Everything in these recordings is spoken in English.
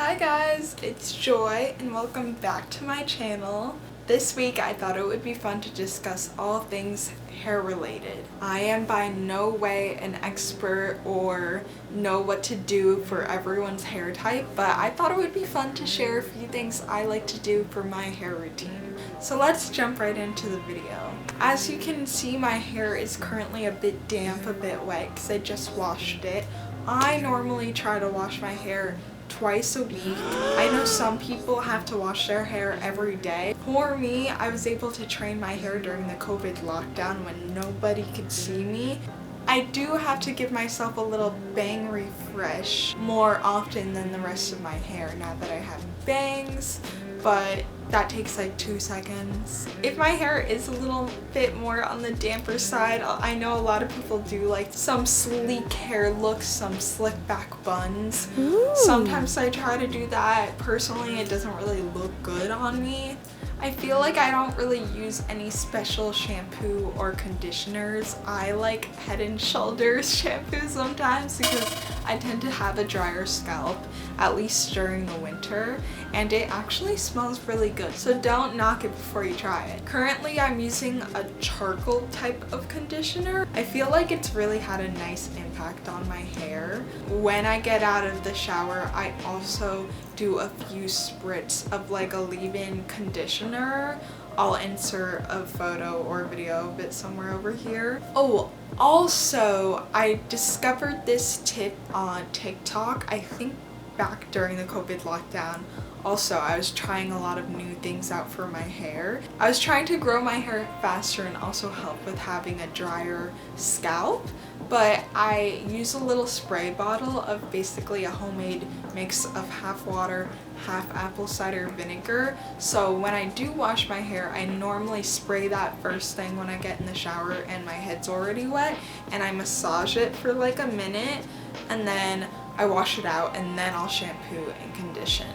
Hi guys, it's Joy and welcome back to my channel. This week I thought it would be fun to discuss all things hair related. I am by no way an expert or know what to do for everyone's hair type, but I thought it would be fun to share a few things I like to do for my hair routine. So let's jump right into the video. As you can see, my hair is currently a bit damp, a bit wet because I just washed it. I normally try to wash my hair twice a week. I know some people have to wash their hair every day. For me, I was able to train my hair during the COVID lockdown when nobody could see me. I do have to give myself a little bang refresh more often than the rest of my hair now that I have bangs, but that takes like 2 seconds. If my hair is a little bit more on the damper side, I know a lot of people do like some sleek hair looks, some slick back buns. Ooh. Sometimes I try to do that. Personally, it doesn't really look good on me. I feel like I don't really use any special shampoo or conditioners. I like Head and Shoulders shampoo sometimes because I tend to have a drier scalp, at least during the winter, and it actually smells really good, so don't knock it before you try it. Currently, I'm using a charcoal type of conditioner. I feel like it's really had a nice impact on my hair. When I get out of the shower, I also do a few spritz of like a leave-in conditioner. I'll insert a photo or video of it somewhere over here. Oh, also, I discovered this tip on TikTok, I think back during the COVID lockdown. Also, I was trying a lot of new things out for my hair. I was trying to grow my hair faster and also help with having a drier scalp, but I use a little spray bottle of basically a homemade mix of half water, half apple cider vinegar. So when I do wash my hair, I normally spray that first thing when I get in the shower and my head's already wet, and I massage it for like a minute, and then I wash it out, and then I'll shampoo and condition.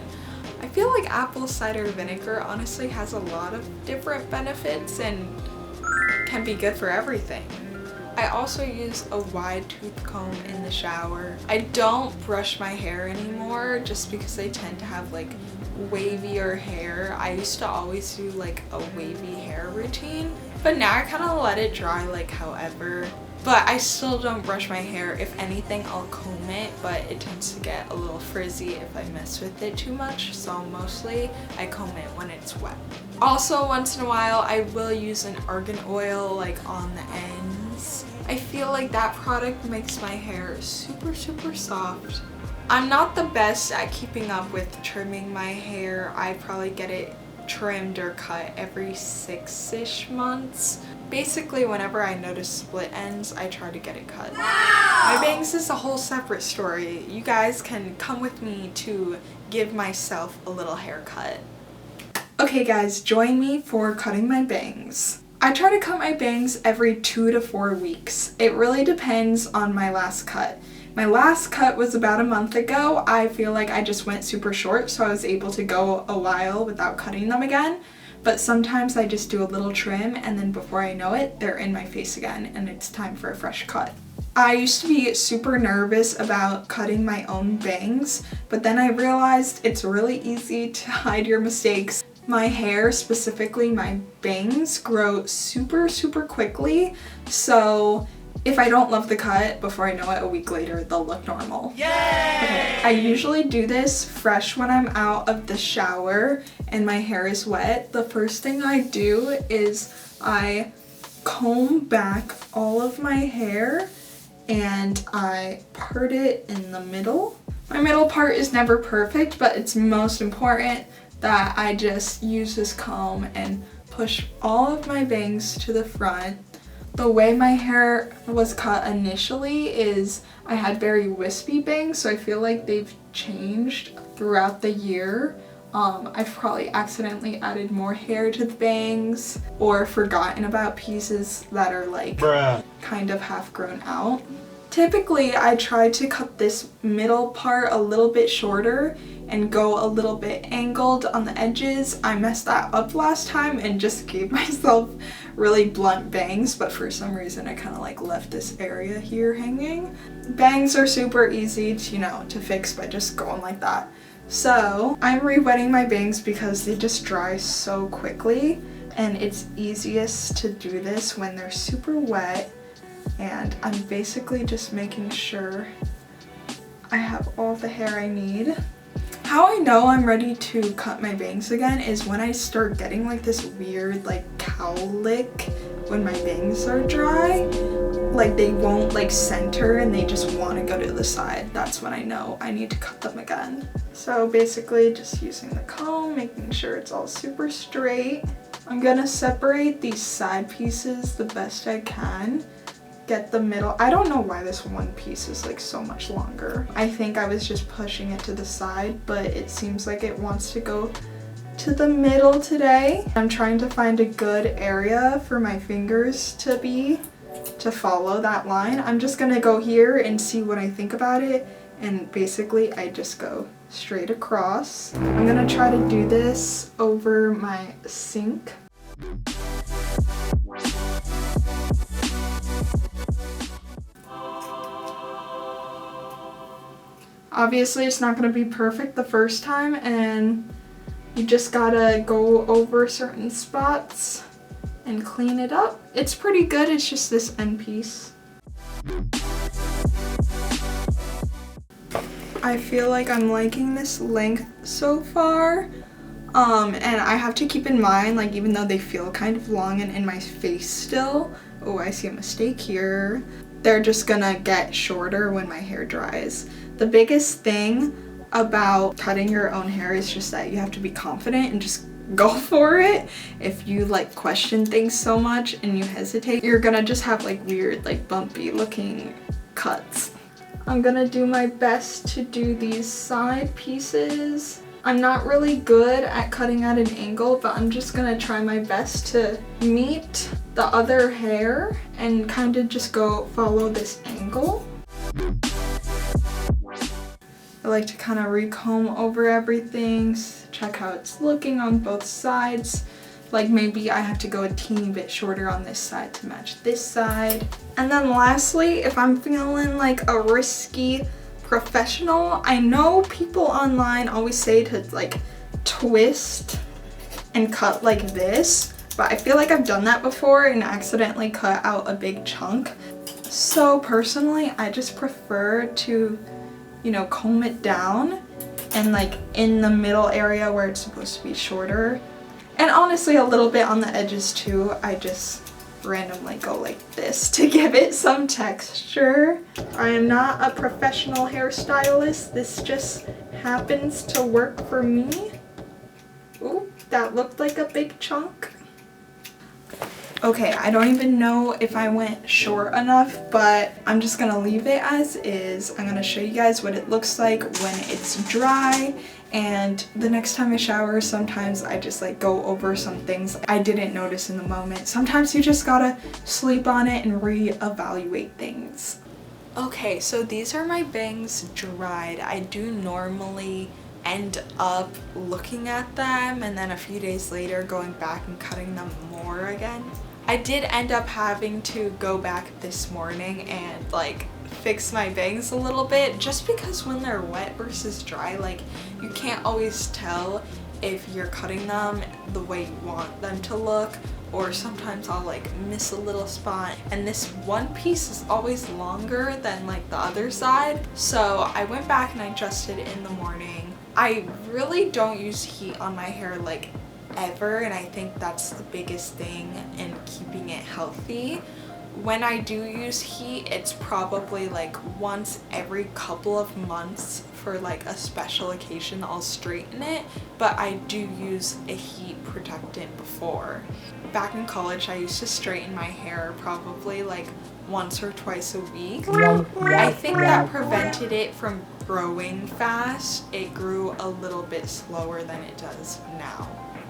I feel like apple cider vinegar honestly has a lot of different benefits and can be good for everything. I also use a wide tooth comb in the shower. I don't brush my hair anymore just because I tend to have like wavier hair. I used to always do like a wavy hair routine, but now I kind of let it dry like however. But I still don't brush my hair. If anything, I'll comb it, but it tends to get a little frizzy if I mess with it too much, so mostly I comb it when it's wet. Also, once in a while, I will use an argan oil like on the ends. I feel like that product makes my hair super soft. I'm not the best at keeping up with trimming my hair. I probably get it trimmed or cut every 6-ish months. Basically, whenever I notice split ends, I try to get it cut. My bangs is a whole separate story. You guys can come with me to give myself a little haircut. Okay guys, join me for cutting my bangs. I try to cut my bangs every 2 to 4 weeks. It really depends on my last cut. My last cut was about a month ago. I feel like I just went super short, so I was able to go a while without cutting them again. But sometimes I just do a little trim, and then before I know it, they're in my face again and it's time for a fresh cut. I used to be super nervous about cutting my own bangs, but then I realized it's really easy to hide your mistakes. My hair, specifically my bangs, grow super quickly, so if I don't love the cut, before I know it, a week later, they'll look normal. Yay! Okay, I usually do this fresh when I'm out of the shower and my hair is wet. The first thing I do is I comb back all of my hair and I part it in the middle. My middle part is never perfect, but it's most important that I just use this comb and push all of my bangs to the front. The way my hair was cut initially is I had very wispy bangs, so I feel like they've changed throughout the year. I've probably accidentally added more hair to the bangs or forgotten about pieces that are like kind of half grown out. Typically, I try to cut this middle part a little bit shorter and go a little bit angled on the edges. I messed that up last time and just gave myself really blunt bangs, but for some reason I kind of like left this area here hanging. Bangs are super easy to, to fix by just going like that. So I'm re-wetting my bangs because they just dry so quickly, and it's easiest to do this when they're super wet. And I'm basically just making sure I have all the hair I need. How I know I'm ready to cut my bangs again is when I start getting like this weird like cowlick when my bangs are dry. Like they won't like center and they just want to go to the side. That's when I know I need to cut them again. So basically just using the comb, making sure it's all super straight. I'm gonna separate these side pieces the best I can. Get the middle. I don't know why this one piece is like so much longer. I think I was just pushing it to the side, but it seems like it wants to go to the middle today. I'm trying to find a good area for my fingers to follow that line. I'm just gonna go here and see what I think about it, and basically I just go straight across. I'm gonna try to do this over my sink. Obviously it's not going to be perfect the first time, and you just gotta go over certain spots and clean it up. It's pretty good, it's just this end piece. I feel like I'm liking this length so far. And I have to keep in mind, like, even though they feel kind of long and in my face still, oh, I see a mistake here, they're just gonna get shorter when my hair dries. The biggest thing about cutting your own hair is just that you have to be confident and just go for it. If you like question things so much and you hesitate, you're gonna just have like weird, like bumpy looking cuts. I'm gonna do my best to do these side pieces. I'm not really good at cutting at an angle, but I'm just gonna try my best to meet the other hair and kind of just go follow this angle. I like to kind of recomb over everything, check how it's looking on both sides. Like maybe I have to go a teeny bit shorter on this side to match this side. And then lastly, if I'm feeling like a risky professional, I know people online always say to like twist and cut like this, but I feel like I've done that before and accidentally cut out a big chunk. So personally, I just prefer to, you know, comb it down and like in the middle area where it's supposed to be shorter. And honestly, a little bit on the edges too. I just randomly go like this to give it some texture. I am not a professional hairstylist. This just happens to work for me. Ooh, that looked like a big chunk. Okay, I don't even know if I went short enough, but I'm just gonna leave it as is. I'm gonna show you guys what it looks like when it's dry, and the next time I shower, sometimes I just like go over some things I didn't notice in the moment. Sometimes you just gotta sleep on it and reevaluate things. Okay, so these are my bangs dried. I do normally end up looking at them and then a few days later going back and cutting them more again. I did end up having to go back this morning and like fix my bangs a little bit, just because when they're wet versus dry, like you can't always tell if you're cutting them the way you want them to look, or sometimes I'll like miss a little spot, and this one piece is always longer than like the other side. So I went back and I adjusted in the morning. I really don't use heat on my hair like ever, and I think that's the biggest thing in keeping it healthy. When I do use heat, it's probably like once every couple of months for like a special occasion I'll straighten it, but I do use a heat protectant before. Back in college, I used to straighten my hair probably like once or twice a week. I think that prevented it from growing fast. It grew a little bit slower than it does now.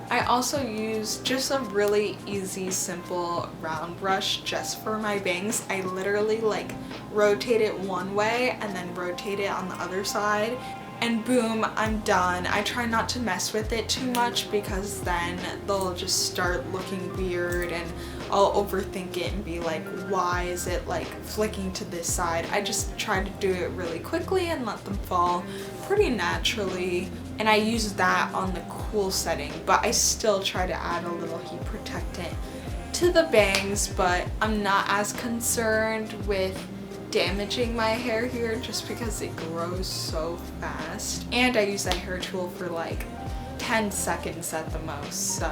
I also use just a really easy, simple round brush just for my bangs. I literally like rotate it one way and then rotate it on the other side, and boom, I'm done. I try not to mess with it too much because then they'll just start looking weird and I'll overthink it and be like, why is it like flicking to this side? I just try to do it really quickly and let them fall pretty naturally and I use that on the cool setting, but I still try to add a little heat protectant to the bangs, but I'm not as concerned with damaging my hair here just because it grows so fast. And I use that hair tool for like 10 seconds at the most,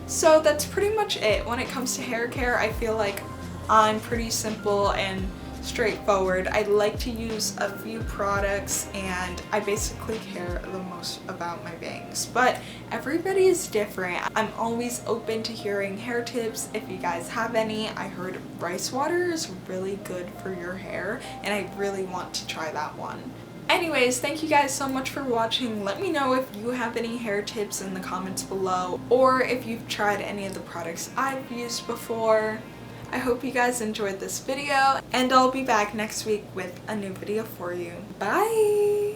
so that's pretty much it. When it comes to hair care, I feel like I'm pretty simple and straightforward. I like to use a few products and I basically care the most about my bangs, but everybody is different. I'm always open to hearing hair tips if you guys have any. I heard rice water is really good for your hair and I really want to try that one. Anyways, thank you guys so much for watching. Let me know if you have any hair tips in the comments below, or if you've tried any of the products I've used before. I hope you guys enjoyed this video, and I'll be back next week with a new video for you. Bye!